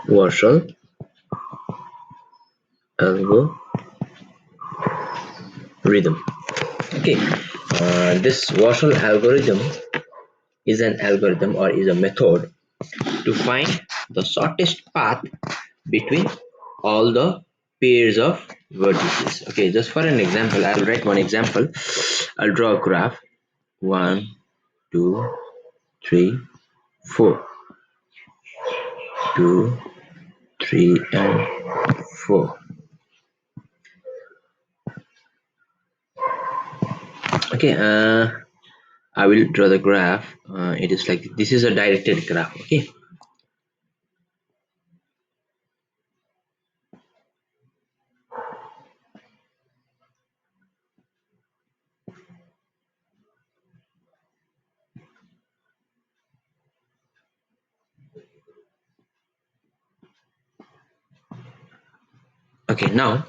Warshall algorithm. Okay, this Warshall algorithm is an algorithm or is a method to find the shortest path between all the pairs of vertices. Okay, just for an example, I'll write one example. I'll draw a graph. 1, 2, 3, 4. 2, 3, and 4. Okay, I will draw the graph. It is like this is a directed graph. Okay. Okay, now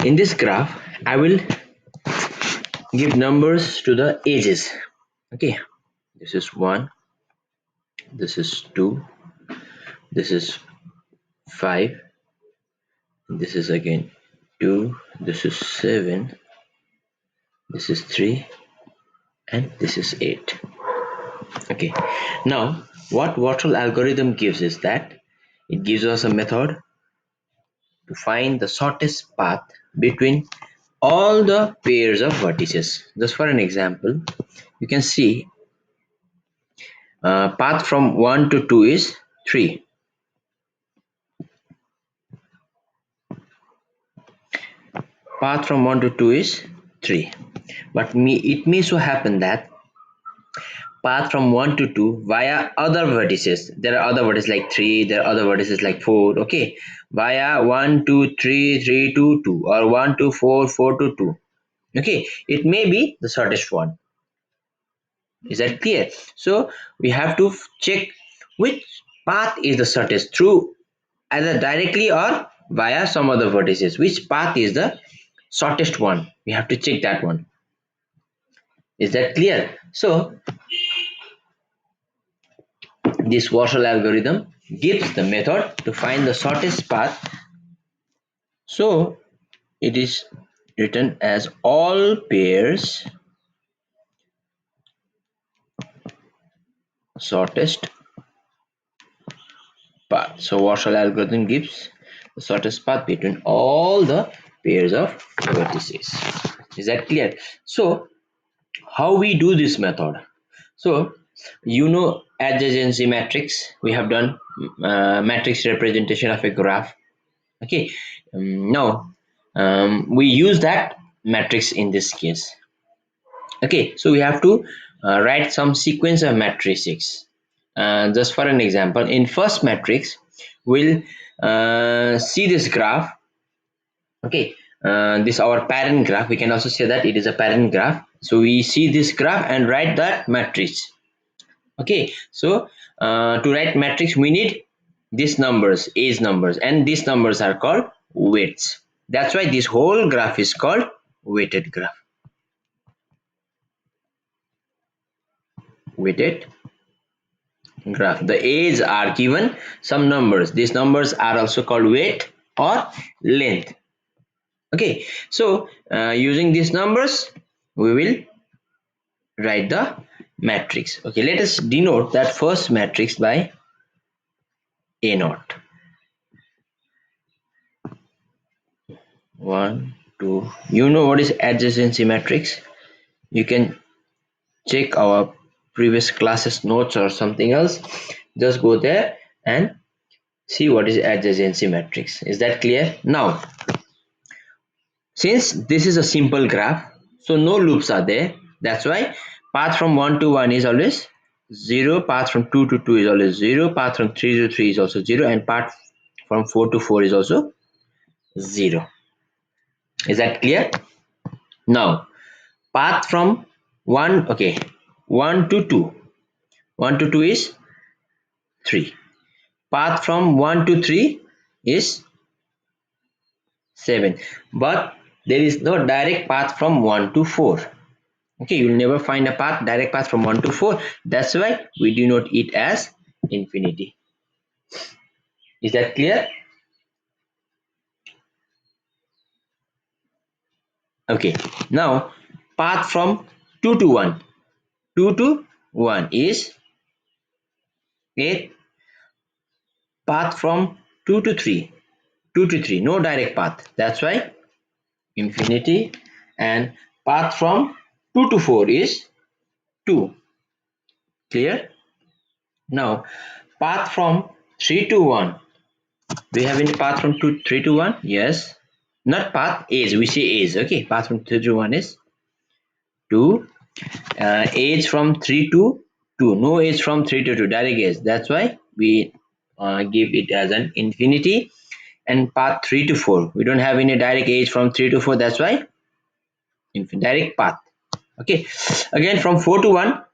in this graph, I will give numbers to the edges. Okay, this is 1, this is 2, this is 5, this is again 2, this is 7, this is 3, and this is 8. Okay, now what Warshall algorithm gives is that it gives us a method to find the shortest path between all the pairs of vertices. Just for an example, you can see path from 1 to 2 is 3. Path from 1 to 2 is 3. But it may so happen that path from 1 to 2 via other vertices. There are other vertices like 3, there are other vertices like 4. Okay, via 1 2 3 3 2 2 or 1 2 4 4 to 2. Okay, it may be the shortest one. Is that clear? So we have to check which path is the shortest through either directly or via some other vertices. Which path is the shortest one? We have to check that one. Is that clear? So this Warshall algorithm gives the method to find the shortest path. So it is written as all pairs shortest path. So Warshall algorithm gives the shortest path between all the pairs of vertices. Is that clear? So how we do this method? So adjacency matrix. We have done matrix representation of a graph. Okay, now we use that matrix in this case. Okay, so we have to write some sequence of matrices. Just for an example, in first matrix we'll see this graph. Okay, this our parent graph. We can also say that it is a parent graph. So we see this graph and write that matrix. Okay, so to write matrix we need these numbers, age numbers, and these numbers are called weights. That's why this whole graph is called weighted graph. Weighted graph. The age are given some numbers. These numbers are also called weight or length. Okay, so using these numbers we will write the matrix. Okay, let us denote that first matrix by a naught. 1 2. You know what is adjacency matrix? You can check our previous classes notes or something else. Just go there and see what is adjacency matrix. Is that clear? Now since this is a simple graph, so no loops are there. That's why path from 1 to 1 is always 0, path from 2 to 2 is always 0, path from 3 to 3 is also 0, and path from 4 to 4 is also 0. Is that clear? Now path from 1, okay, 1 to 2. 1 to 2 is 3. Path from 1 to 3 is 7. But there is no direct path from 1 to 4. Okay, you will never find a direct path from 1 to 4. That's why we denote it as infinity. Is that clear? Okay, now path from 2 to 1. 2 to 1 is 8. Path from 2 to 3. 2 to 3, no direct path. That's why infinity. And path from 2 to 4 is 2. Clear? Now, path from 3 to 1. Do you have any path from 3 to 1? Yes. Not path, age. We say age. Okay, path from 3 to 1 is 2. Age from 3 to 2. No age from 3 to 2. Direct age. That's why we give it as an infinity. And path 3 to 4. We don't have any direct age from 3 to 4. That's why direct path. Okay. Again, from 4 to 1,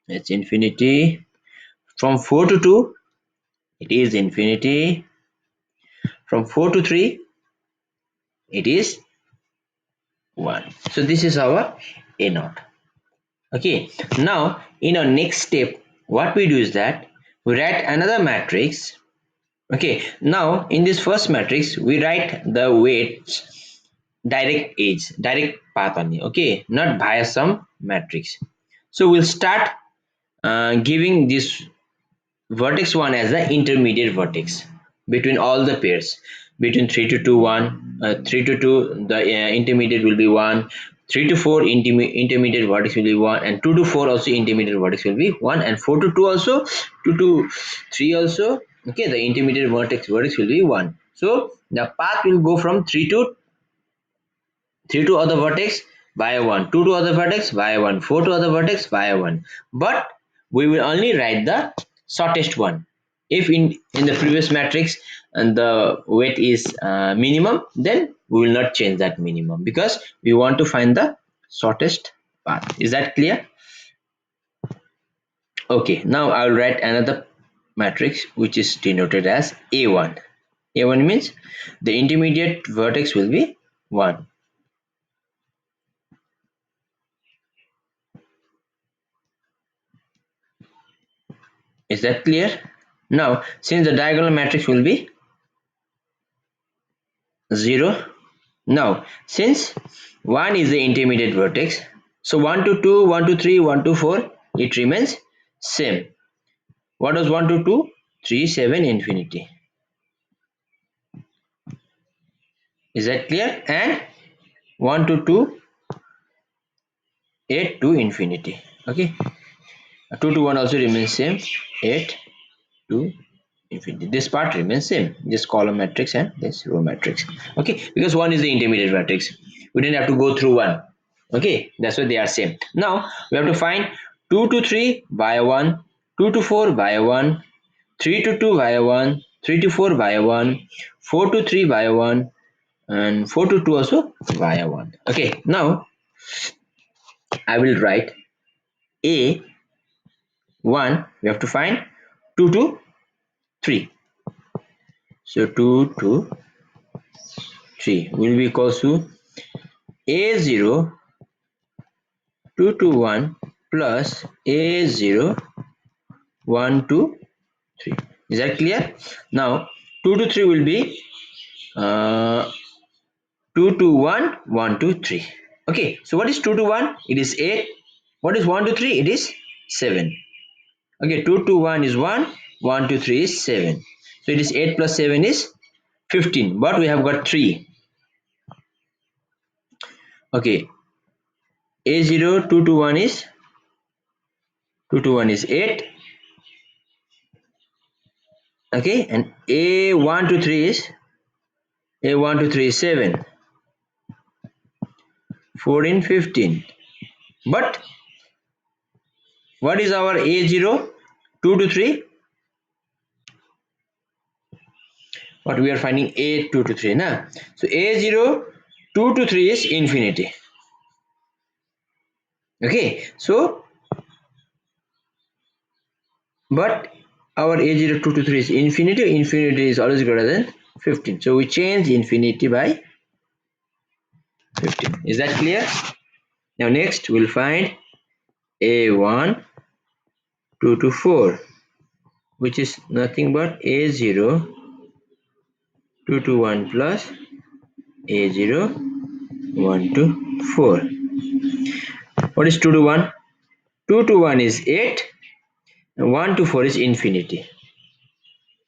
it's infinity. From 4 to 2, it is infinity. From 4 to 3, it is 1. So this is our a naught. Okay, now in our next step, what we do is that we write another matrix. Okay, now in this first matrix, we write the weights direct age, direct path only. Okay, not via some matrix. So we'll start giving this vertex 1 as the intermediate vertex between all the pairs. Between 3 to 2 1, 3 to 2 the intermediate will be 1, 3 to 4 intermediate vertex will be 1, and 2 to 4 also intermediate vertex will be 1, and 4 to 2 also, 2 to 3 also. Okay, the intermediate vertex will be 1. So the path will go from 3 to other vertex via 1, 2 to other vertex via 1, 4 to other vertex via 1. But we will only write the shortest one. If in the previous matrix and the weight is minimum, then we will not change that minimum because we want to find the shortest path. Is that clear? Okay, now I will write another matrix which is denoted as A1. A1 means the intermediate vertex will be 1. Is that clear? Now, since the diagonal matrix will be 0, now since 1 is the intermediate vertex, so 1 to 2, 1 to 3, 1 to 4, it remains same. What was 1 to 2? 3, 7, infinity. Is that clear? And 1 to 2, 8 to infinity. Okay. 2 to 1 also remains same. 8 to infinity. This part remains same, this column matrix and this row matrix. Okay, because one is the intermediate matrix, we didn't have to go through one. Okay, that's why they are same. Now we have to find 2 to 3 via 1, 2 to 4 via 1, 3 to 2 via 1, 3 to 4 via 1, 4 to 3 via 1, and 4 to 2 also via 1. Okay, now I will write a 1, we have to find 2 to 3. So 2 to 3 will be equals to a0 2 to 1 plus a0 1 to 3. Is that clear? Now 2 to 3 will be 2 to 1 1 to 3. Okay, so what is 2 to 1? It is 8. What is 1 to 3? It is 7. Okay, 2 to 1 is 1, 1 to 3 is 7. So it is 8 plus 7 is 15, but we have got 3. Okay, a0 2 to 1 is 2 to 1 is 8. Okay, and a1 to 3 is a1 to 3 is 7, 14, 15. But what is our a0 2 to 3? What we are finding a2 to 3 na. So a0 2 to 3 is infinity. Okay, so but our a0 2 to 3 is infinity. Infinity is always greater than 15, so we change infinity by 15. Is that clear? Now next we'll find a1 2 to 4. which is nothing but A0 2 to 1 plus A0 1 to 4. What is 2 to 1? 2 to 1 is 8 and 1 to 4 is infinity.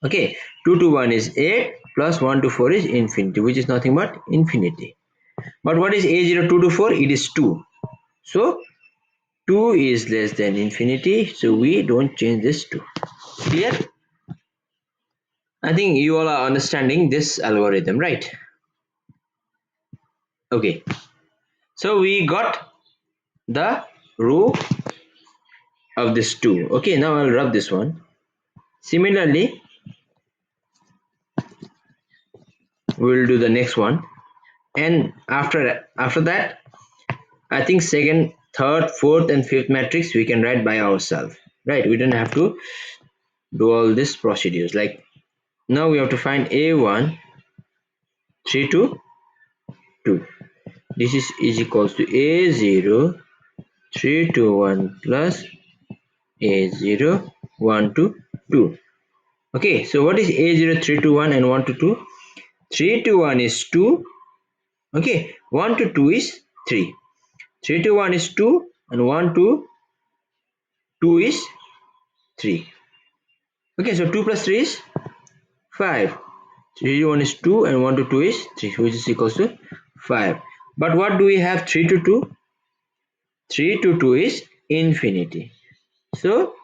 Okay, 2 to 1 is 8 plus 1 to 4 is infinity, which is nothing but infinity. But what is A0 2 to 4? It is 2. So 2 is less than infinity, so we don't change this 2. Clear? I think you all are understanding this algorithm, right? Okay, so we got the row of this 2. Okay, now I'll rub this one. Similarly, we'll do the next one, and after that, I think second, third, fourth, and fifth matrix we can write by ourselves, right? We don't have to do all these procedures. Like now we have to find A1 3 to 2. This is equals to A0 3 to 1 plus A0 1 to 2. Okay, so what is A0 3 to 1 and 1 to 2? 3 to 1 is 2. Okay, 1 to 2 is 3. 3 to 1 is 2 and 1 to 2 is 3. Okay, so 2 plus 3 is 5. 3 to 1 is 2 and 1 to 2 is 3, which is equals to 5. But what do we have 3 to 2? 3 to 2 is infinity. So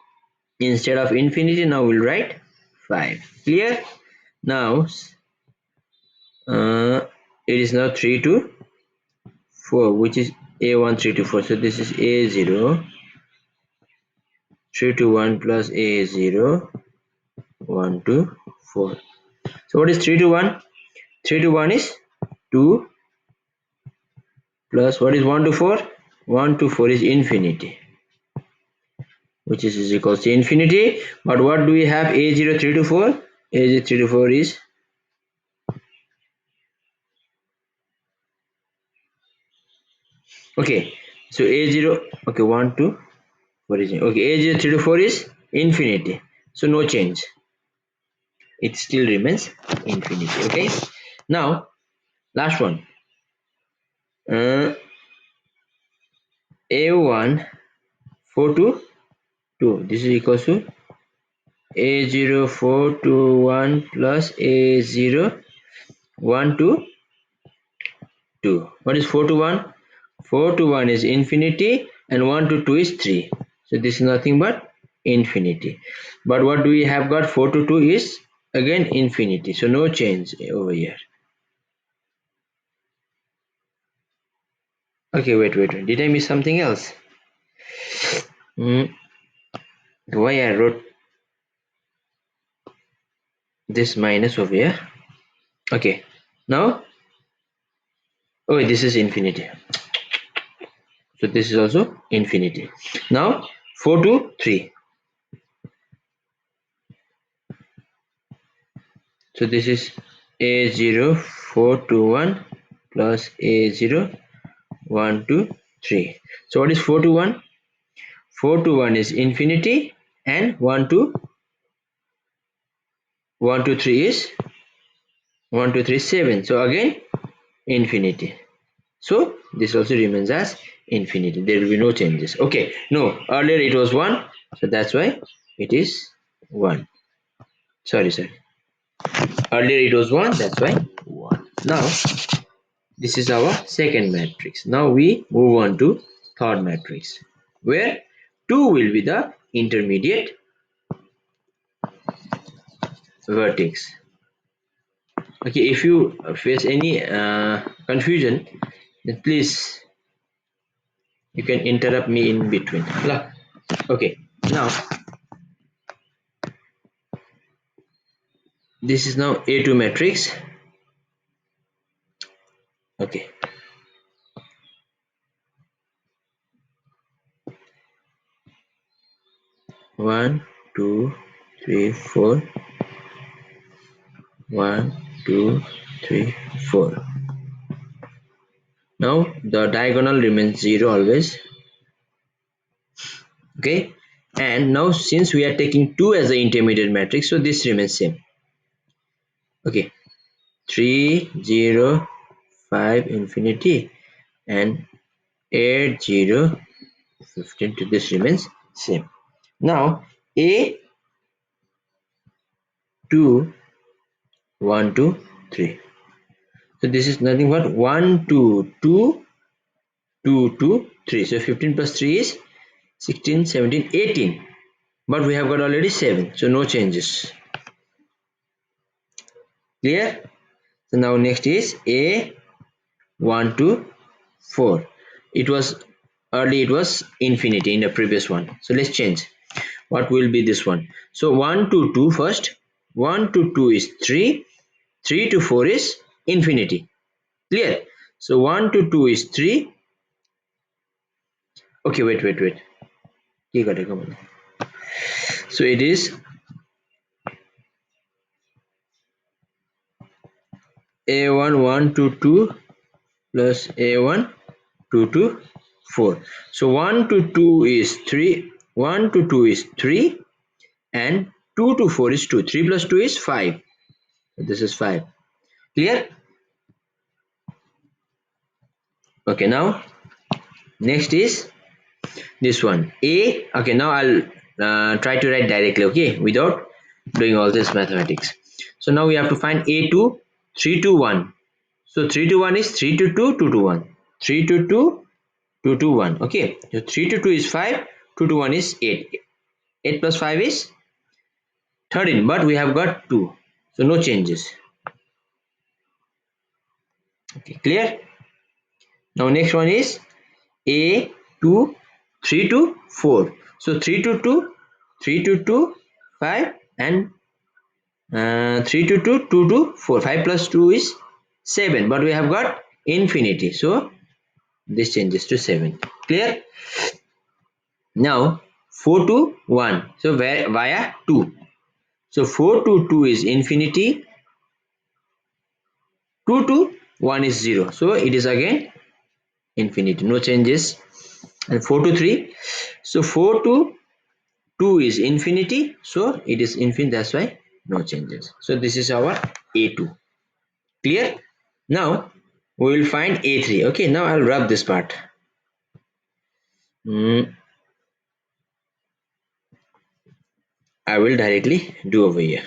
instead of infinity, now we'll write 5. Clear? Now it is now 3 to 4, which is A1 3 to 4. So this is A0 3 to 1 plus A0 1 to 4. So what is 3 to 1? 3 to 1 is 2 plus what is 1 to 4? 1 to 4 is infinity, which is equals to infinity. But what do we have? A0 3 to 4? A0 3 to 4 is okay. So A0, okay, 1 to 4 is okay. A0 3 to 4 is infinity. So no change. It still remains infinity. Okay. Now last one. A1 4 to 2. This is equals to A0 4 to 1 plus A0 1 to 2. What is 4 to 1? 4 to 1 is infinity and 1 to 2 is 3. So this is nothing but infinity. But what do we have got? 4 to 2 is again infinity. So no change over here. Okay, wait. Did I miss something else? Why I wrote this minus over here? Okay. Now, oh, this is infinity. So this is also infinity. Now 4 to 3. So this is A0 4 to 1 plus A0 1 to 3. So what is 4 to 1? 4 to 1 is infinity and 1 to 3 is 1 to 3 is 7. So again infinity. So this also remains as infinity. There will be no changes. Okay, no, earlier it was 1, so that's why it is 1. Sorry. Earlier it was 1, that's why 1. Now this is our second matrix. Now we move on to third matrix, where 2 will be the intermediate vertex. Okay, if you face any confusion, then please you can interrupt me in between. Okay, now this is now A2 matrix. Okay, 1 2 3 4, 1 2 3 4. Now the diagonal remains 0 always. Okay, and now since we are taking 2 as the intermediate matrix, so this remains same. Okay, 3 0 5 infinity and 8 0 15 to this remains same. Now a 2 1 2 3, so this is nothing but 1 2 2 2 2 3, so 15 plus 3 is 16 17 18, but we have got already 7, so no changes. Clear? So now next is a 1 2 4. It was early, it was infinity in the previous one, so let's change. What will be this one? So 1 to 2 first. 1 to 2 is 3, 3 to 4 is infinity. Clear? So 1 to 2 is 3. Okay, wait. You got it, come on. So it is a1 1 to 2 plus a1 2 to 4. So 1 to 2 is 3, 1 to 2 is 3 and 2 to 4 is 2. 3 plus 2 is 5. This is 5. Clear? Okay, now next is this one a. Okay, now I'll try to write directly, okay, without doing all this mathematics. So now we have to find a2 3 to 1. So 3 to 1 is 3 to 2 2 to 1, 3 to 2 2 to 1. Okay, so 3 to 2 is 5, 2 to 1 is 8. 8 plus 5 is 13, but we have got 2, so no changes. Okay, clear? Now next one is a 2 3 to 4. So 3 to 2 3 to 2 5 and 3 to 2 2 to 4. 5 plus 2 is 7, but we have got infinity, so this changes to 7. Clear? Now 4 to 1, so via 2. So 4 to 2 is infinity, 2 to 1 is 0, so it is again infinity, no changes. And 4 to 3, so 4 to 2 is infinity, so it is infinite, that's why no changes. So this is our a2. Clear? Now we will find a3. Okay, now I'll rub this part. I will directly do over here.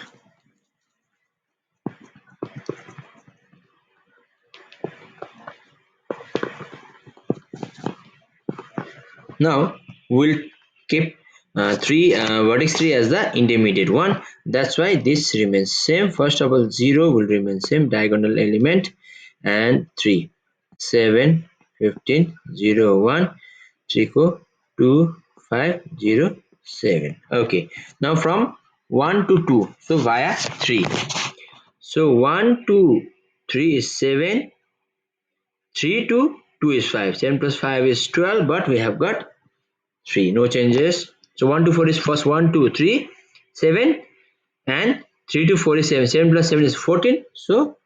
Now we'll keep vertex 3 as the intermediate one, that's why this remains same. First of all 0 will remain same, diagonal element, and 3 7 15 0 1 3 2 5 0 7. Okay, now from 1 to 2, so via 3. So 1 to 3 is 7, 3 to 2 is 5, 7 plus 5 is 12, but we have got 3, no changes. So 1 to 4 is first 1 2 3 7, and 3 to 4 is 7, 7 plus 7 is 14, so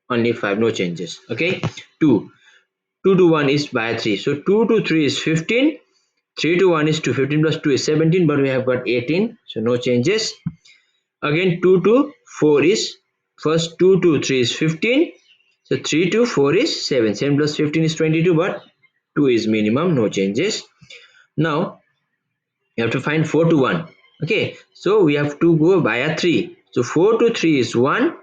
only 5, no changes. Okay, 2 2 to 1 is by 3, so 2 to 3 is 15, 3 to 1 is 2, 15 plus 2 is 17, but we have got 18, so no changes. Again 2 to 4 is first 2 to 3 is 15, so 3 to 4 is 7, 7 plus 15 is 22, but 2 is minimum, no changes. Now you have to find 4 to 1. Okay, so we have to go via 3. So 4 to 3 is 1,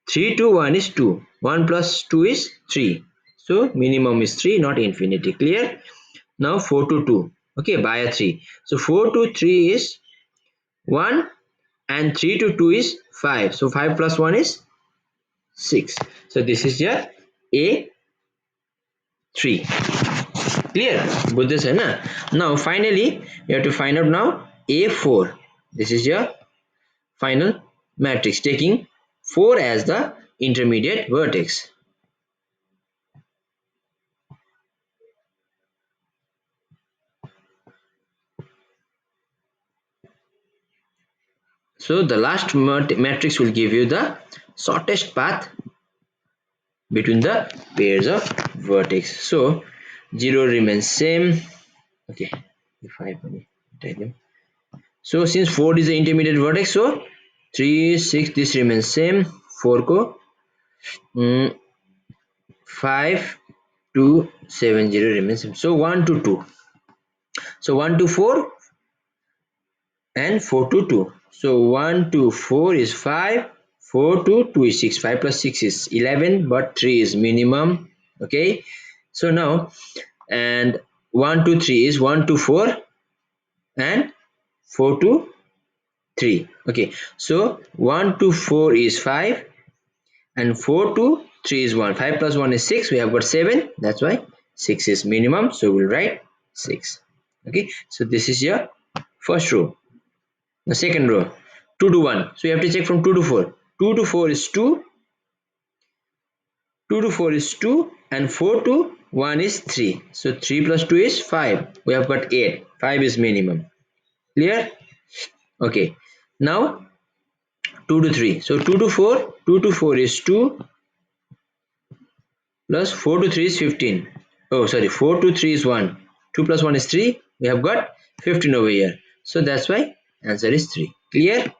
3 to 1 is 2, 1 plus 2 is 3, so minimum is 3, not infinity. Clear? Now 4 to 2, okay, via 3. So 4 to 3 is 1 and 3 to 2 is 5, so 5 plus 1 is 6, so this is your a3. Clear? Good this hai na? Now finally you have to find out now a4. This is your final matrix taking 4 as the intermediate vertex. So the last matrix will give you the shortest path between the pairs of vertex. So 0 remains same. Okay, if I tell you So since 4 is the intermediate vertex, so 3 6 this remains same, 4 ko, 5 2 7 0 remains same. So 1 to 2, so 1 to 4 and 4 to 2. So 1 to 4 is 5, 4 to 2 is 6, 5 plus 6 is 11, but 3 is minimum. Okay, so now, and 1 to 3 is 1 to 4 and 4 to 3. Okay, so 1 to 4 is 5 and 4 to 3 is 1. 5 plus 1 is 6, we have got 7, that's why 6 is minimum, so we'll write 6. Okay, so this is your first row. The second row, 2 to 1, so you have to check from 2 to 4. 2 to 4 is 2, 2 to 4 is 2, and 4 to 1 is 3. So 3 plus 2 is 5. We have got 8. 5 is minimum. Clear? Okay. Now 2 to 3. So 2 to 4, 2 to 4 is 2 plus 4 to 3 is 15. Oh, sorry, 4 to 3 is 1. 2 plus 1 is 3. We have got 15 over here. So that's why answer is 3. Clear?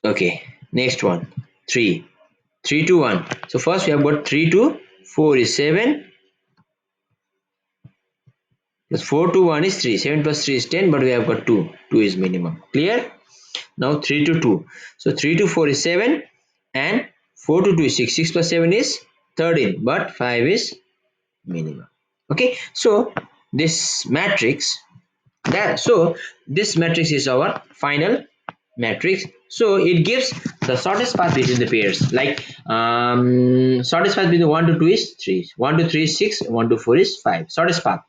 Okay. Next one, 3. 3 to 1. So first we have got 3 to 4 is 7 plus 4 to 1 is 3. 7 plus 3 is 10, but we have got 2. 2 is minimum. Clear? Now 3 to 2. So 3 to 4 is 7 and 4 to 2 is 6. 6 plus 7 is 13, but 5 is minimum. Okay, so this matrix, this matrix is our final matrix. So it gives the shortest path between the pairs, like shortest path between 1 to 2 is 3, 1 to 3 is 6, 1 to 4 is 5, shortest path.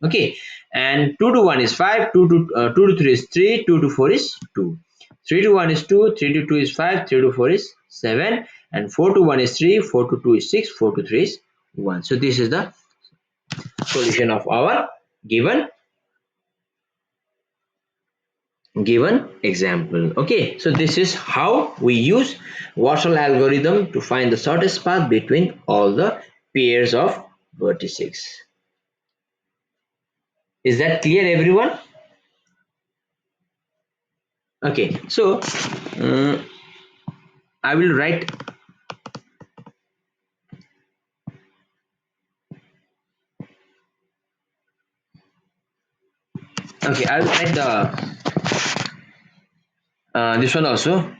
Okay, and 2 to 1 is 5, 2 to 3 is 3, 2 to 4 is 2, 3 to 1 is 2, 3 to 2 is 5, 3 to 4 is 7, and 4 to 1 is 3, 4 to 2 is 6, 4 to 3 is 1. So this is the solution of our given example. Okay, so this is how we use Warsall algorithm to find the shortest path between all the pairs of vertices. Is that clear, everyone? Okay, so I will write, okay, I will write the this one also,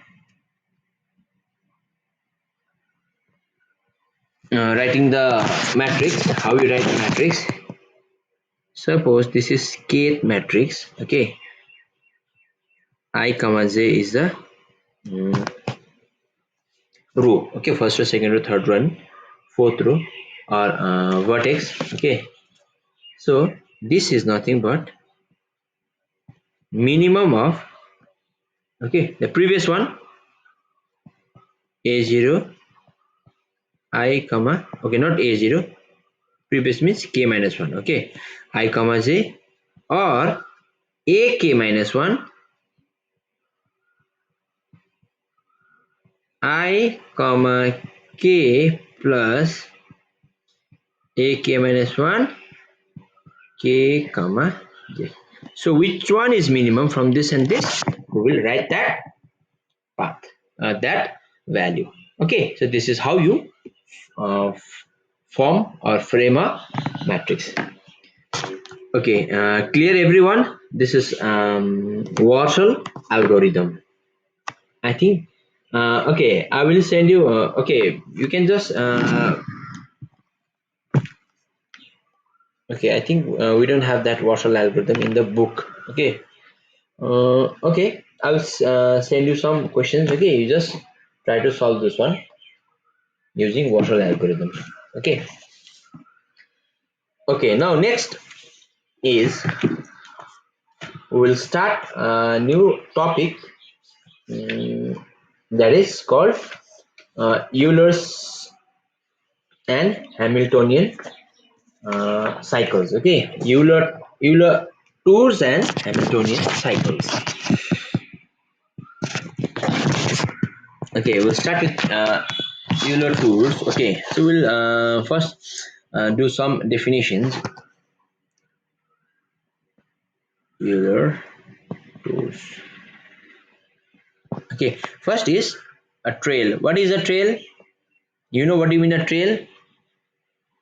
writing the matrix, how you write the matrix. Suppose this is kth matrix. Okay, I comma j is the mm, row. Okay, first row, second row, third row, and fourth row or vertex. Okay, so this is nothing but minimum of, okay, the previous one, a0 I comma, okay, not a0, previous means k minus 1. Okay, I comma j or ak minus 1, I comma k plus ak minus 1, k comma j. So which one is minimum from this and this? We will write that path, that value. Okay, so this is how you form or frame a matrix. Okay, clear, everyone? This is Warsall algorithm, I think. Okay, I will send you, okay, you can just okay, I think we don't have that Warsall algorithm in the book. Okay, okay, I will send you some questions. Okay, you just try to solve this one using Warsall algorithm. Okay, okay, now next is we will start a new topic, that is called Euler's and Hamiltonian cycles. Okay, Euler tours and Hamiltonian cycles. Okay, we'll start with Euler tours. Okay, so we'll first do some definitions. Euler tours. Okay, first is a trail. What is a trail? You know what do you mean a trail?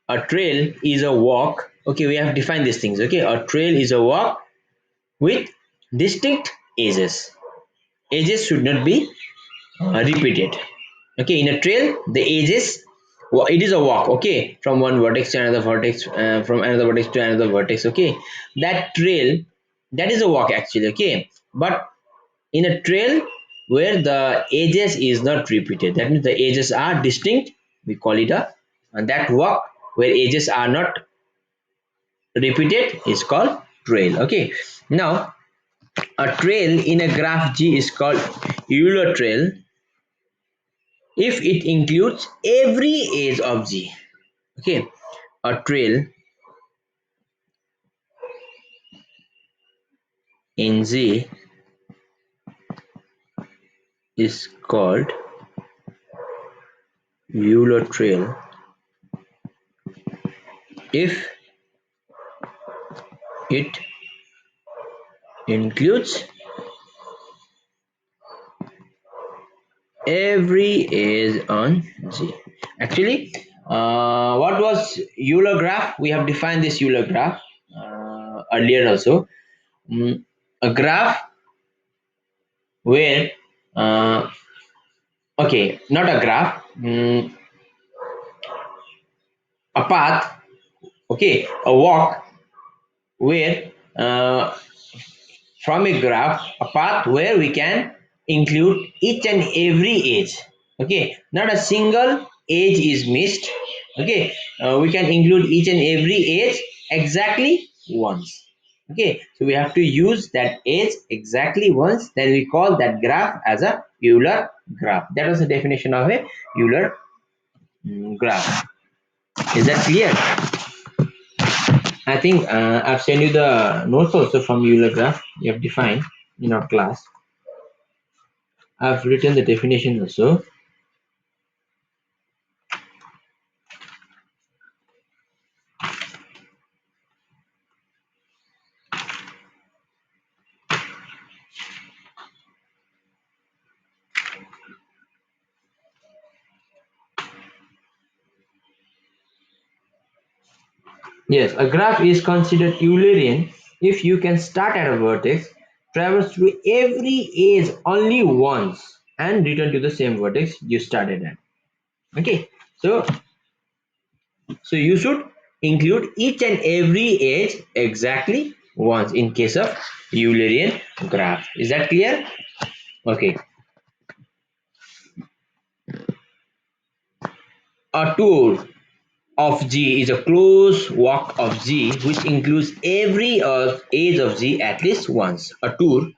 A trail is a walk. Okay, we have defined these things. Okay, a trail is a walk with distinct edges. Edges should not be repeated. Okay, in a trail the edges, it is a walk, okay, from one vertex to another vertex, from another vertex to another vertex. Okay, that trail, that is a walk actually. Okay, but in a trail where the edges is not repeated, that means the edges are distinct, we call it a, and that walk where edges are not repeated is called trail. Okay, now a trail in a graph G is called Euler trail if it includes every edge of G. Okay, a trail in Z is called Euler trail if it includes every edge on G. Actually, what was Euler graph? We have defined this Euler graph earlier also. A graph where, okay, not a graph, a path, okay, a walk where, from a graph, a path where we can include each and every edge. Okay, not a single edge is missed. Okay, we can include each and every edge exactly once. Okay, so we have to use that edge exactly once, then we call that graph as a Euler graph. That was the definition of a Euler graph. Is that clear? I think I've sent you the notes also from Euler graph you have defined in our class. I've written the definition also. Yes, a graph is considered Eulerian if you can start at a vertex, traverse through every edge only once, and return to the same vertex you started at. Okay, so you should include each and every edge exactly once in case of Eulerian graph. Is that clear? Okay. A tour of G is a closed walk of G which includes every edge of G at least once. A tour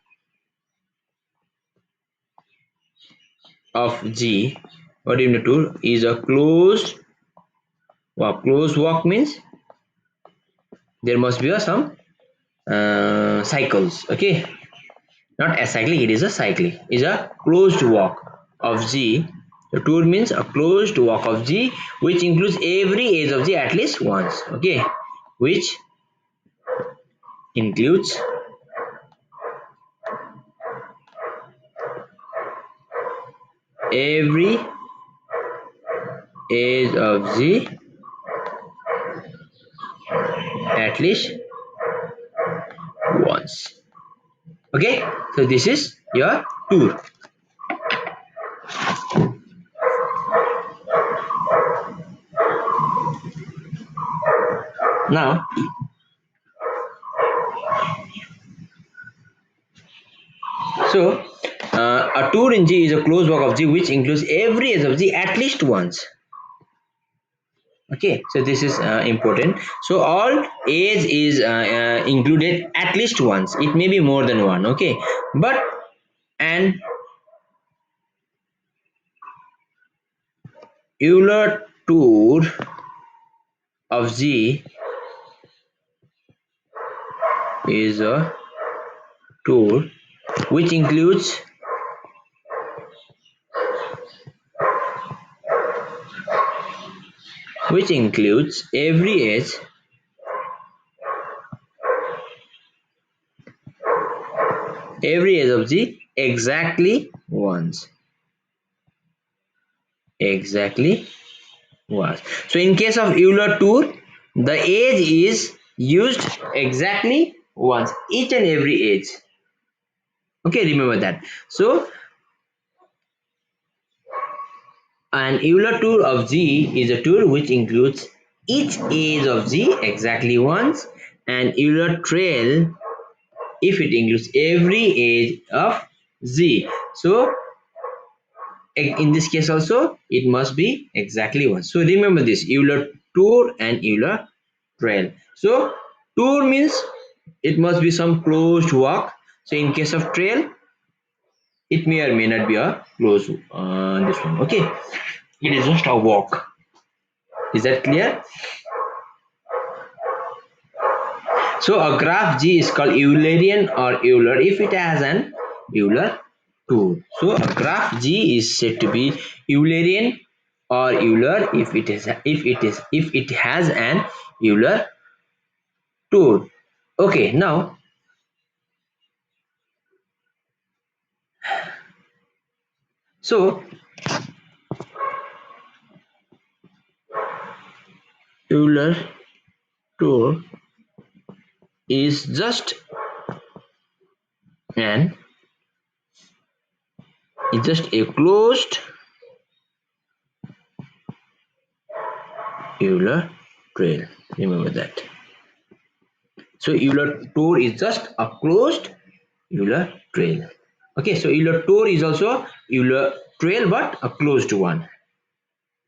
of G, what do you mean tour? Is a closed walk. Closed walk means there must be some cycles. Okay, not a cycling, it is a cycling. Is a closed walk of G. The tour means a closed walk of G which includes every edge of G at least once. Okay, which includes every edge of G at least once. Okay, so this is your tour. Now, so a tour in G is a closed walk of G which includes every edge of G at least once. Okay, so this is important. So all edge is included at least once. It may be more than one. Okay, but an Euler tour of G is a tour which includes every edge every edge of G exactly once. Exactly once. So in case of Euler tour, the edge is used exactly once, each and every edge. Okay, remember that. So an Euler tour of G is a tour which includes each edge of G exactly once, and Euler trail if it includes every edge of Z. So in this case also it must be exactly once. So remember this Euler tour and Euler trail. So tour means it must be some closed walk. So in case of trail, it may or may not be a closed this one. Okay, it is just a walk. Is that clear? So a graph G is called Eulerian or Euler if it has an Euler tour. So a graph G is said to be Eulerian or Euler if it has an Euler tour. Okay, now so Euler tour is just an is just a closed Euler trail. Remember that. So Euler tour is just a closed Euler trail. Okay, so Euler tour is also Euler trail but a closed one.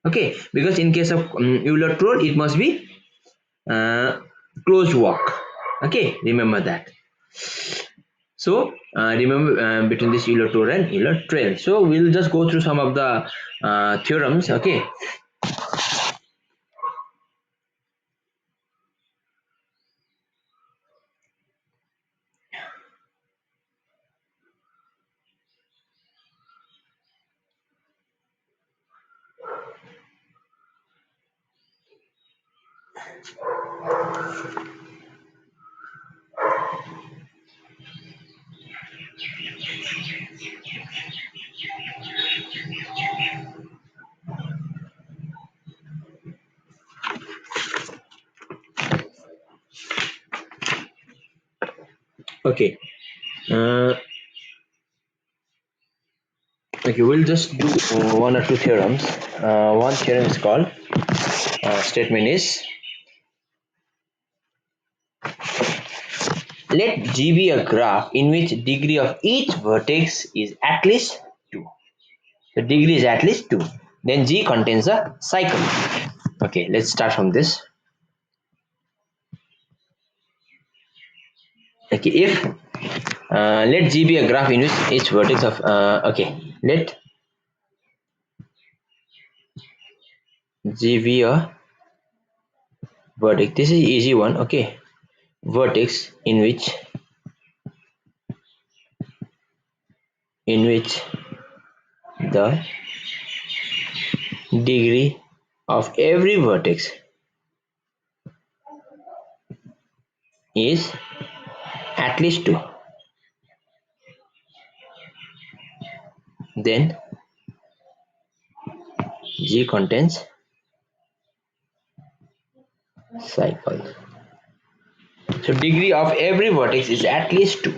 Okay, because in case of Euler tour it must be uh, closed walk. Okay, remember that. So remember between this Euler tour and Euler trail. So we'll just go through some of the theorems. Okay. Okay. Uh, okay, we'll just do one or two theorems. One theorem is called statement is let G be a graph in which degree of each vertex is at least 2. The degree is at least 2. Then G contains a cycle. Okay, let's start from this. Okay, if let G be a graph in which each vertex of okay, let G be a vertex. This is easy one. Okay, vertex in which the degree of every vertex is at least 2. Then G contains cycle. So degree of every vertex is at least 2.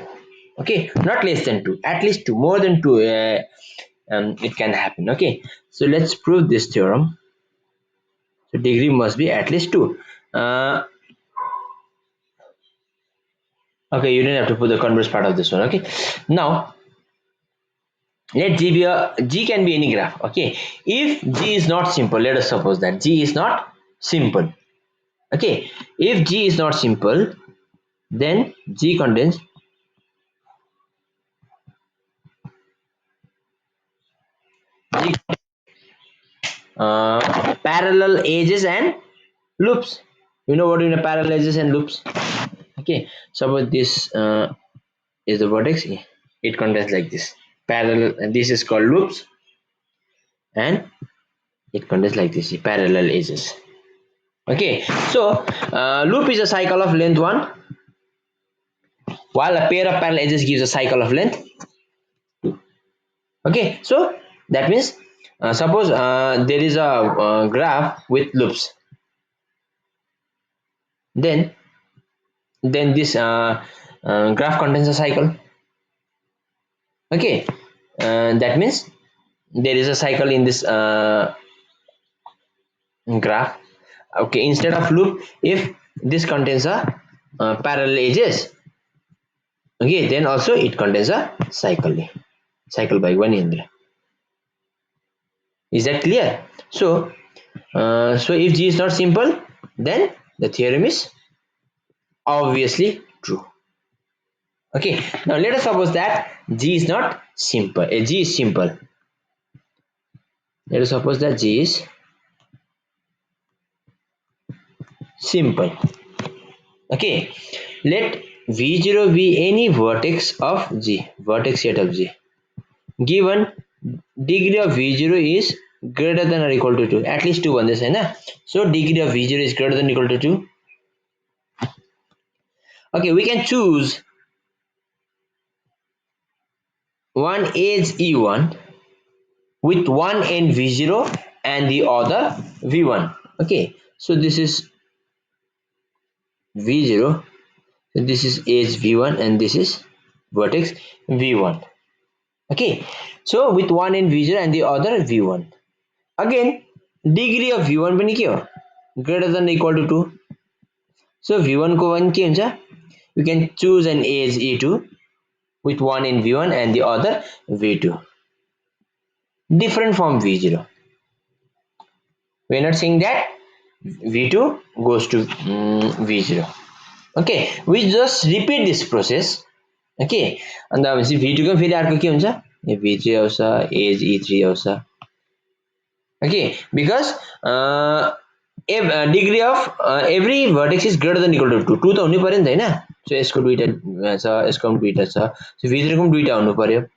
Okay, not less than 2, at least 2, more than 2 it can happen. Okay, so let's prove this theorem. So degree must be at least 2. Okay, you didn't have to put the converse part of this one. Okay, now let G be a G can be any graph. Okay, if G is not simple, let us suppose that G is not simple. Okay, if G is not simple, then G contains G, parallel edges and loops. You know what in a parallel edges and loops? Okay, suppose this is the vertex. It contains like this parallel, and this is called loops, and it contains like this parallel edges. Okay, so loop is a cycle of length 1, while a pair of parallel edges gives a cycle of length 2. Okay, so that means suppose there is a graph with loops, then this graph contains a cycle. Okay, that means there is a cycle in this graph. Okay, instead of loop, if this contains a parallel edges, okay, then also it contains a cycle by one in. Is that clear? So if G is not simple, then the theorem is obviously true. Okay, now let us suppose that G is not simple. G is simple. Let us suppose that G is simple. Okay, let V0 be any vertex of G, vertex set of G. Given degree of V0 is greater than or equal to 2, at least 2 on this, hai. So degree of V0 is greater than or equal to 2. Okay, we can choose one edge E1 with one end V0 and the other V1. Okay, so this is V0, so this is edge V1 and this is vertex V1. Okay, so with one end V0 and the other V1. Again, degree of V1 पनि के हो, greater than or equal to 2. So V1 को 1 के हुन्छ, you can choose an edge E2 with one in V1 and the other V2, different from V0. We are not saying that V2 goes to V0. Okay, we just repeat this process. Okay, and then V2 को फेरि अर्को के हुन्छ, V3 आउँछ, edge E3 आउँछ. Okay, because if degree of every vertex is greater than equal to 2, 2 त हुनै पर्यो नि त हैन. So यसको दुईटा छ, यसको पनि दुईटा छ, so V3 को पनि दुईटा हुनु पर्यो.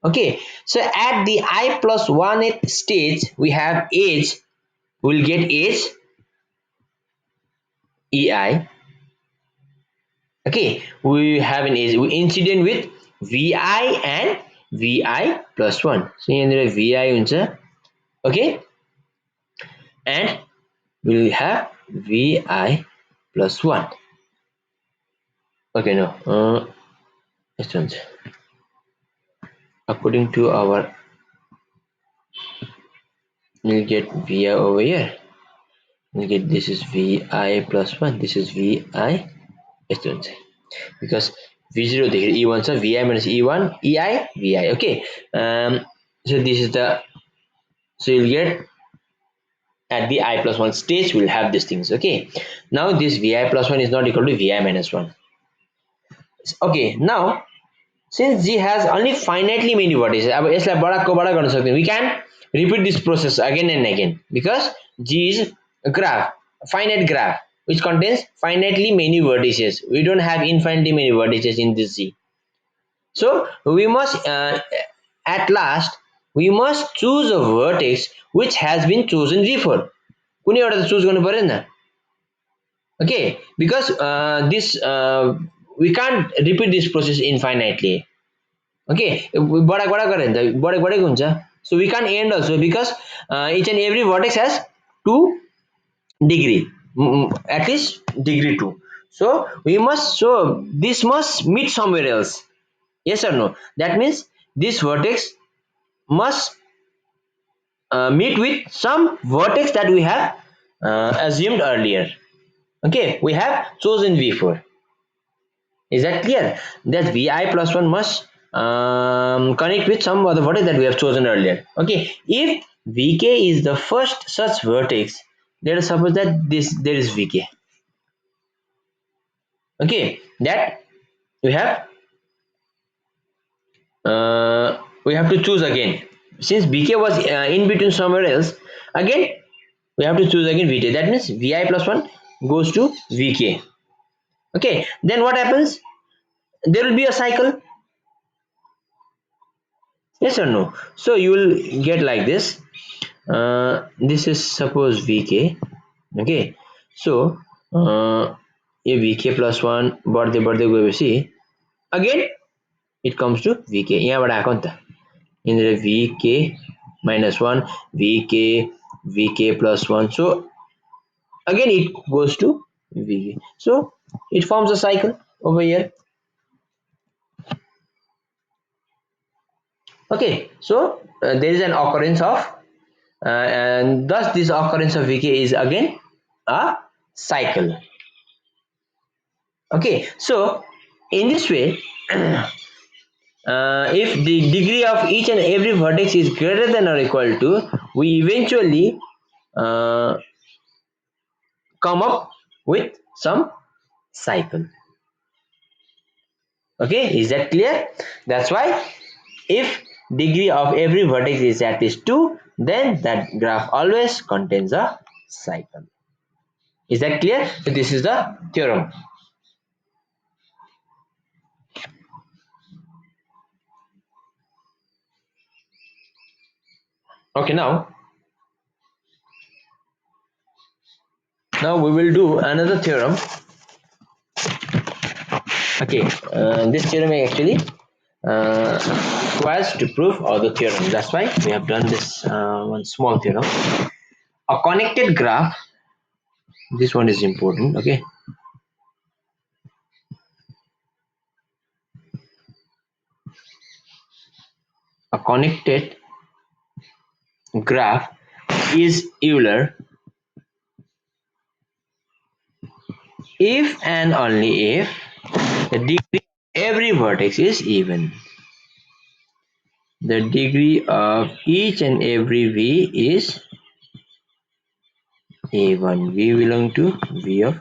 Okay, so at the I plus 1th stage we have edge, we will get edge EI. Okay, we have an edge incident with VI and VI plus 1. So here VI हुन्छ. Okay, and we will have VI plus 1. Okay, no, this one. According to our, we'll get VI over here. We'll get this is VI plus 1, this is VI. This one. Because V0 here E1, so VI minus E1, EI, VI. Okay, so this is the, so you'll get at the I plus 1 stage, we'll have these things. Okay, now this VI plus 1 is not equal to VI minus 1. Okay, now since G has only finitely many vertices, अब यसलाई बडाको बडा गर्न सक्दैन, we can repeat this process again and again because G is a graph, a finite graph which contains finitely many vertices. We don't have infinitely many vertices in this G. So we must at last we must choose a vertex which has been chosen before. कुनै एउटा त choose गर्नु पर्यो नि त. Okay, because this we can't repeat this process infinitely. Okay, बडा बडा गरे नि त बडे बडेको हुन्छ. So we can't end also because each and every vertex has 2 degree, at least degree 2. So we must, so this must meet somewhere else. Yes or no? That means this vertex must meet with some vertex that we have assumed earlier. Okay, we have chosen V4. Is that clear? That VI plus 1 must connect with some other vertex that we have chosen earlier. Okay, if VK is the first such vertex, let us suppose that there is VK. Okay, that we have to choose again. Since BK was in between somewhere else, again we have to choose again VK. That means VI plus 1 goes to VK. Okay, then what happens? There will be a cycle. Yes or no? So you will get like this. This is suppose VK. Okay, so a VK plus 1 birthday go see. again it comes to vk यहाँबाट आएको नि त यहाँनिर vk minus 1 vk vk plus 1 so again it goes to vk so it forms a cycle over here. Okay, so there is an occurrence of and thus this occurrence of vk is again a cycle. Okay, so in this way if the degree of each and every vertex is greater than or equal to, we eventually uh, come up with some cycle. Okay, is that clear? That's why if degree of every vertex is at least 2, then that graph always contains a cycle. Is that clear? So this is the theorem. Okay, now we will do another theorem. Okay, this theorem actually requires to prove all the theorem. That's why we have done this one small theorem. A connected graph. This one is important. Okay, a connected graph is Euler if and only if the degree of every vertex is even. The degree of each and every v is a1. V belong to v of.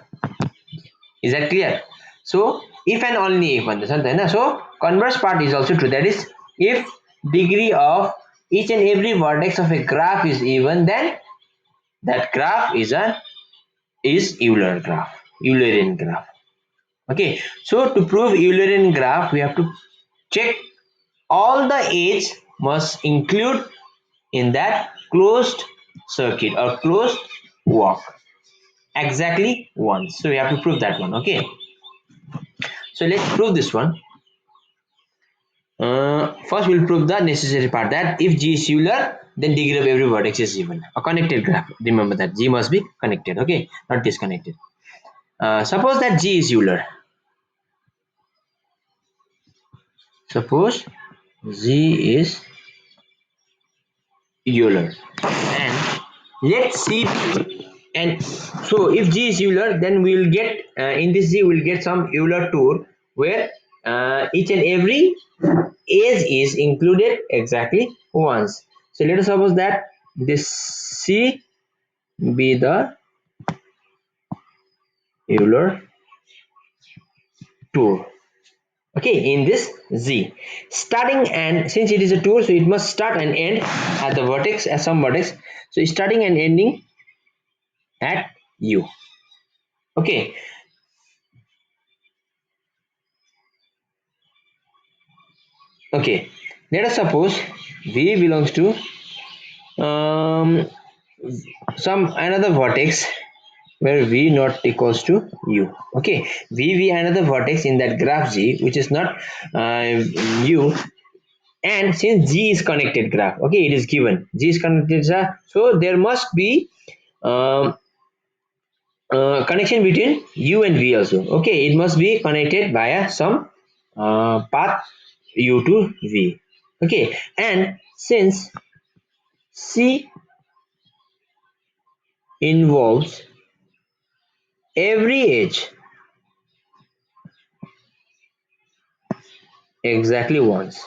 Is that clear? So if and only if understand, so converse part is also true. That is, if degree of each and every vertex of a graph is even, then that graph is Euler graph, Eulerian graph. Okay, so to prove Eulerian graph, we have to check all the edge must include in that closed circuit or closed walk exactly once. So we have to prove that one. Okay, so let's prove this one. First we'll prove the necessary part that if G is Euler, then degree of every vertex is even. A connected graph. Remember that G must be connected. Okay, not disconnected. Suppose that G is Euler. Suppose G is Euler, and let C be. And so if G is Euler, then we will get in this G we will get some Euler tour where each and every edge is included exactly once. So let us suppose that this C be the Euler tour. Okay, in this Z, starting and since it is a tour, so it must start and end at the vertex at some vertex. So starting and ending at U. Okay, okay. Let us suppose V belongs to um, some another vertex where v not equals to u. Okay, v another vertex in that graph G which is not u, and since G is connected graph, okay, it is given G is connected, so there must be um, connection between u and v also. Okay, it must be connected via some path u to v. Okay, and since C involves every edge exactly once.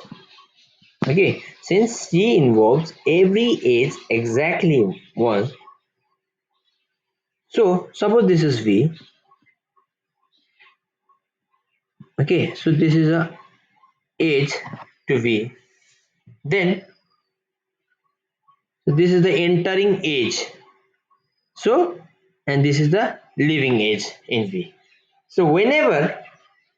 Okay, since C involves every edge exactly once, so suppose this is V. Okay, so this is a edge to V. Then so this is the entering edge. So and this is the leaving edge in V. So whenever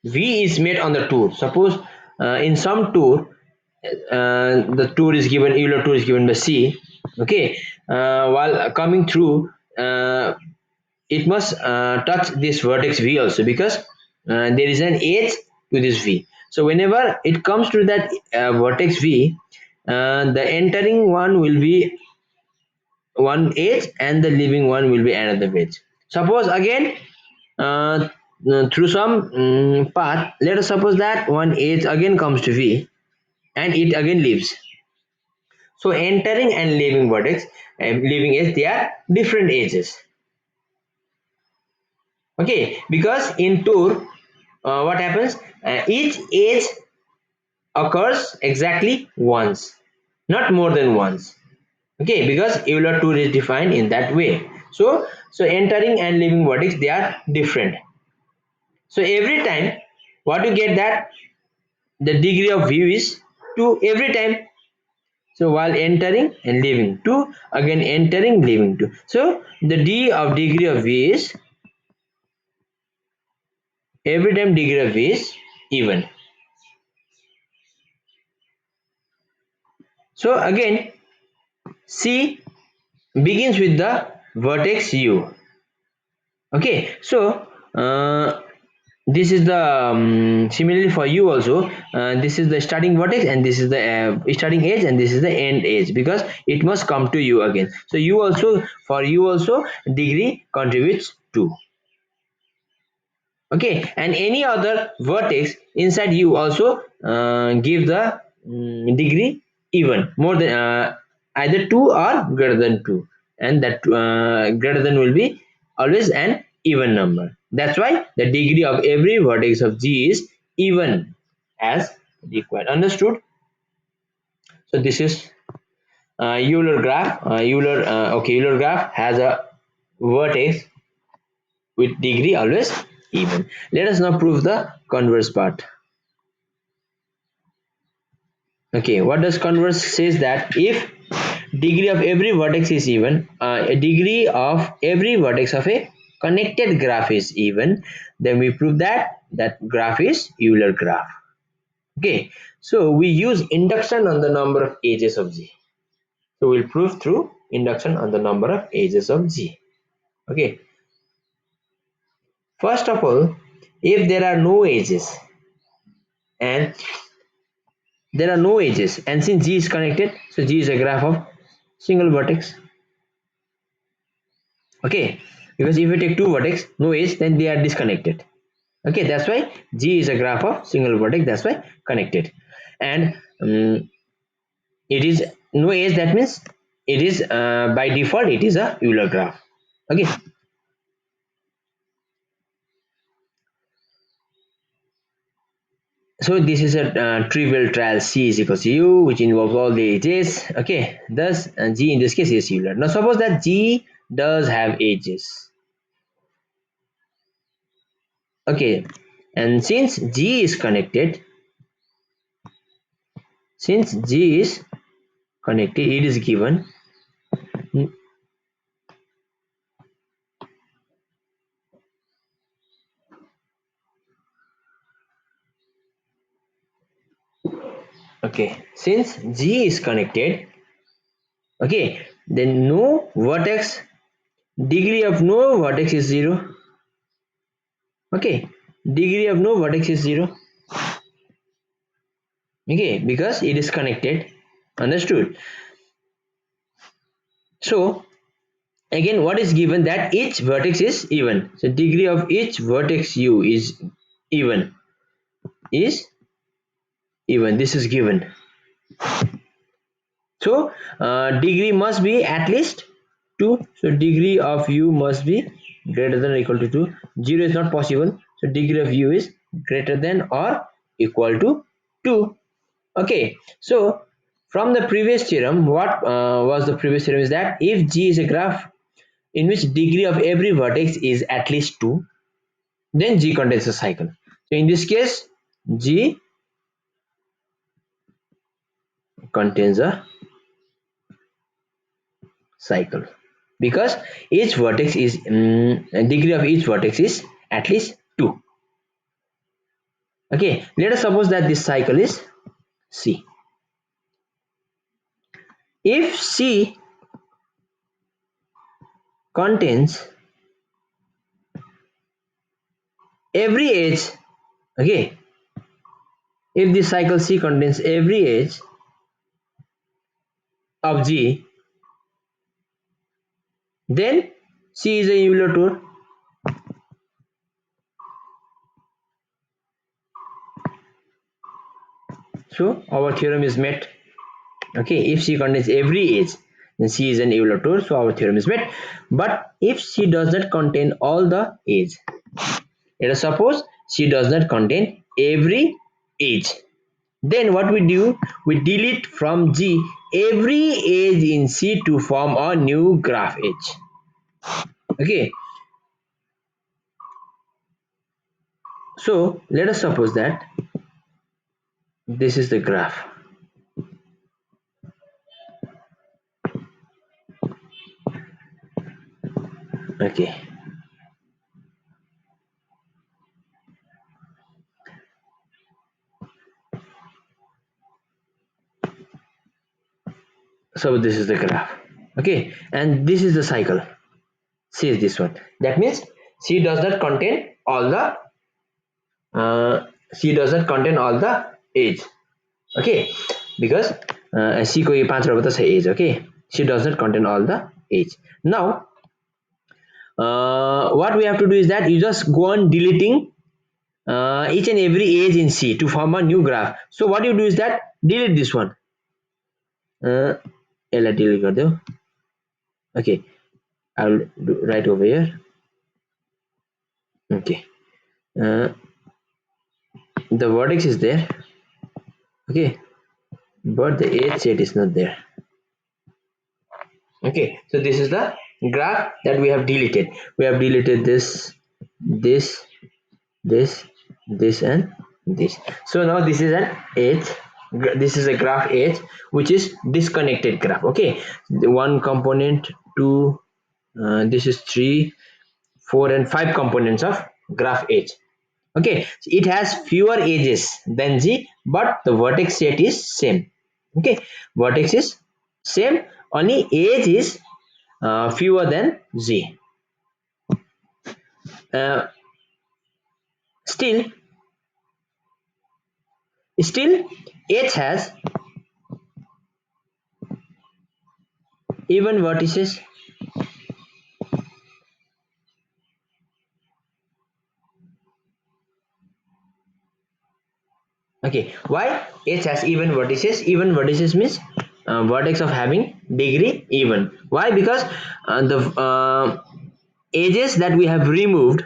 V is made on the tour, suppose in some tour the tour is given, Euler tour is given by C. Okay, while coming through it must touch this vertex V also, because there is an edge to this V. So whenever it comes to that vertex V, the entering one will be one edge and the leaving one will be another edge. Suppose again, uh, through some path, let us suppose that one edge again comes to V and it again leaves. So entering and leaving vertex, leaving edge, they are different edges. Okay, because in tour, what happens? Each edge occurs exactly once, not more than once. Okay, because Euler tour is defined in that way. So entering and leaving vertex, they are different. So every time, what you get that the degree of view is 2 every time. So while entering and leaving 2, again entering, leaving 2. So the d of degree of v is every time degree of v is even. So again, C begins with the vertex u. Okay, so this is the similarly for you also, this is the starting vertex and this is the starting edge and this is the end edge, because it must come to you again. So you also, for you also, degree contributes 2. Okay, and any other vertex inside you also give the degree even, more than either 2 or greater than 2, and that greater than will be always an even number. That's why the degree of every vertex of G is even as required. Understood? So this is Euler graph. Euler graph has a vertex with degree always even. Let us now prove the converse part. Okay, what does converse says? That if degree of every vertex is even, a degree of every vertex of a connected graph is even, then we prove that that graph is Euler graph. Okay, so we use induction on the number of edges of G. So we'll prove through induction on the number of edges of G. Okay, first of all, if there are no edges and there are no edges, and since G is connected, so G is a graph of single vertex. Okay, because if you take two vertex, no edge, then they are disconnected. Okay, that's why G is a graph of single vertex, that's why connected. And it is no edge, that means it is by default it is a Euler graph. Okay, so this is a trivial trial C is equals to U, which involves all the edges. Okay, thus G in this case is Euler. Now suppose that G does have edges. Okay, and since G is connected, it is given. Okay, since G is connected, okay, then no vertex, degree of no vertex is 0. Okay, degree of no vertex is 0. Okay, because it is connected. Understood? So again, what is given? That each vertex is even. So degree of each vertex u is even. Is even. This is given. So degree must be at least 2. So degree of u must be greater than or equal to 2. 0 is not possible. So degree of u is greater than or equal to 2. Okay. So from the previous theorem, what was the previous theorem? Is that if G is a graph in which degree of every vertex is at least 2, then G contains a cycle. So in this case, G contains a cycle, because each vertex is degree of each vertex is at least 2. Okay, let us suppose that this cycle is C. If C contains every edge, okay, if the cycle C contains every edge of G, then C is a Euler tour. So our theorem is met. Okay, if C contains every edge, then C is an Euler tour, so our theorem is met. But if C does not contain all the edge, let us suppose C does not contain every edge, then what we do, we delete from G every edge in C to form a new graph edge. Okay, so let us suppose that this is the graph. Okay, so this is the graph. Okay, and this is the cycle. C is this one. That means C does not contain all the C does not contain all the edge. Okay, because C को ये पांच रहेको छ edge. Okay, C does not contain all the edge. Now what we have to do is that you just go on deleting each and every edge in C to form a new graph. So what you do is that delete this one. यसलाई delete गरिदेऊ. Okay, I will write over here. Okay, the vertex is there. Okay, but the edge set is not there. Okay, so this is the graph that we have deleted. We have deleted this, this, this and this. So now this is an edge, this is a graph edge which is disconnected graph. Okay, the one component, two, this is 3, 4 and 5 components of graph edge. Okay, it has fewer edges than G, but the vertex set is same. Okay, vertex is same, only edge is fewer than Z. uh, still still H has even vertices. Okay, why H has even vertices? Even vertices means vertex of having degree even. Why? Because the edges that we have removed,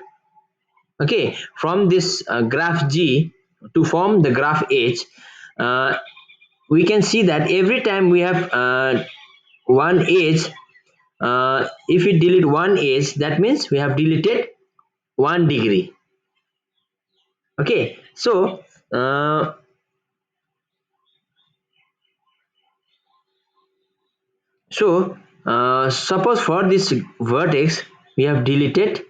okay, from this graph G to form the graph H, uh, we can see that every time we have one edge, if we delete one edge, that means we have deleted 1 degree. Okay, so suppose for this vertex we have deleted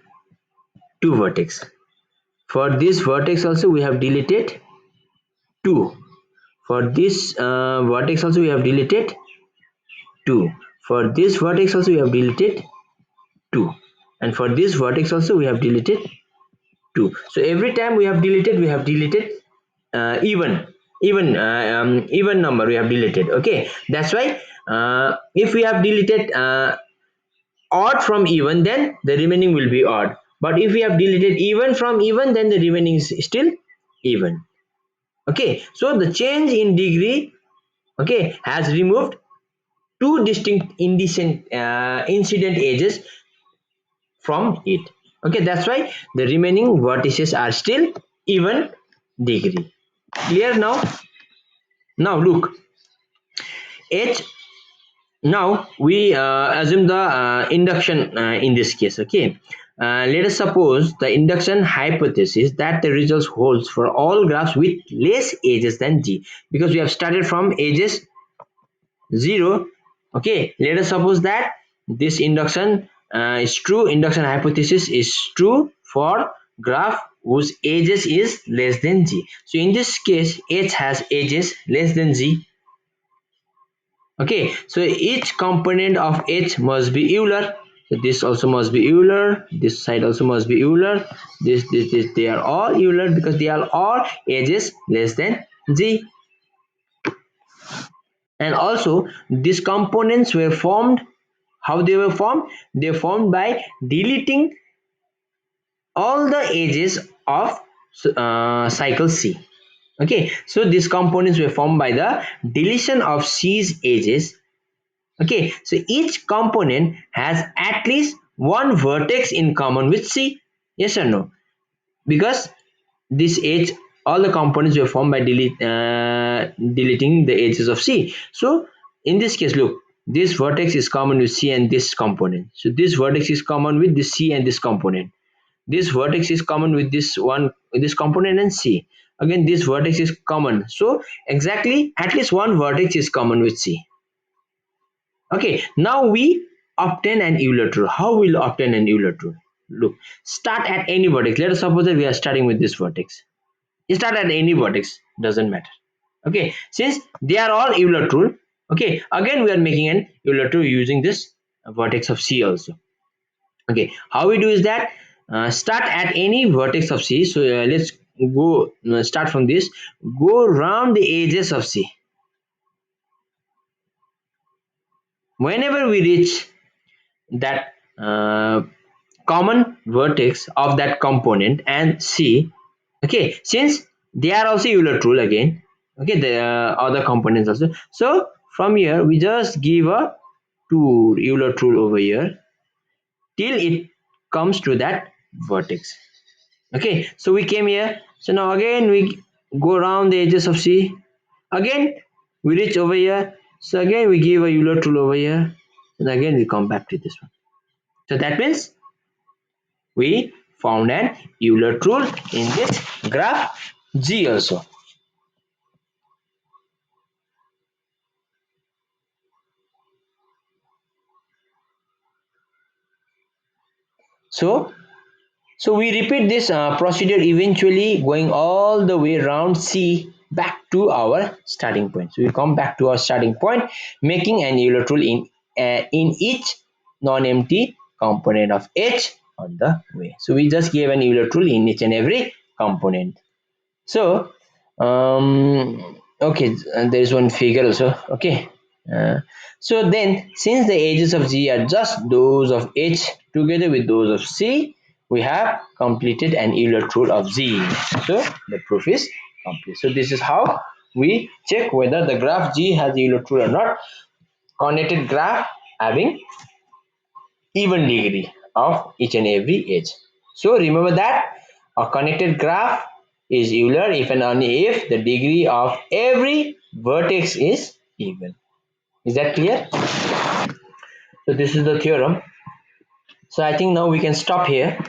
2 vertex. For this vertex also we have deleted 2. For this vertex also we have deleted 2. For this vertex also we have deleted 2. And for this vertex also we have deleted 2. So every time we have deleted even number we have deleted. Okay, that's why if we have deleted odd from even, then the remaining will be odd, but if we have deleted even from even, then the remaining is still even. Okay, so the change in degree, okay, has removed two distinct incident edges from it. Okay, that's why the remaining vertices are still even degree. Clear now? Now look, H, now we assume the induction in this case. Okay, let us suppose the induction hypothesis that the results holds for all graphs with less edges than G, because we have started from edges 0. Okay, let us suppose that this induction is true, induction hypothesis is true for graph whose edges is less than G. So in this case H has edges less than Z. Okay, so each component of H must be Euler. So this also must be Euler, this side also must be Euler, this they are all Euler because they are all edges less than Z. And also these components were formed. How they were formed? They were formed by deleting all the edges of cycle C. Okay, so these components were formed by the deletion of C's edges. Okay, so each component has at least one vertex in common with C. Yes or no? Because this edge, all the components were formed by deleting the edges of C. So in this case, look, this vertex is common with C and this component. So this vertex is common with this C and this component. This vertex is common with this one, this component and C. Again, this vertex is common. So exactly, at least one vertex is common with C. Okay, now we obtain an Euler rule. How will obtain an Euler rule? Look, start at any vertex. Let us suppose that we are starting with this vertex. You start at any vertex, doesn't matter. Okay, since they are all Euler rule. Okay, again we are making an Euler rule using this vertex of C also. Okay, how we do is that start at any vertex of C. So let's go start from this. Go around the edges of C. Whenever we reach that common vertex of that component and C, okay, since they are also Euler rule again, okay, the other components also. So from here we just give a two Euler rule over here till it comes to that vertex. Okay, so we came here. So now again we go around the edges of C. Again we reach over here. So again we give a Euler rule over here, and again we come back to this one. So that means we found an Euler rule in this graph G also. So we repeat this procedure, eventually going all the way around C back to our starting point. So we come back to our starting point, making an Euler rule in each non-empty component of H on the way. So we just gave an Euler rule in each and every component. So okay, and there is one figure also. Okay, uh, so then since the edges of G are just those of H together with those of C, we have completed an Euler rule of Z. So the proof is complete. So this is how we check whether the graph G has Euler rule or not. Connected graph having even degree of each and every edge. So remember that a connected graph is Euler if and only if the degree of every vertex is even. Is that clear? So this is the theorem. So I think now we can stop here.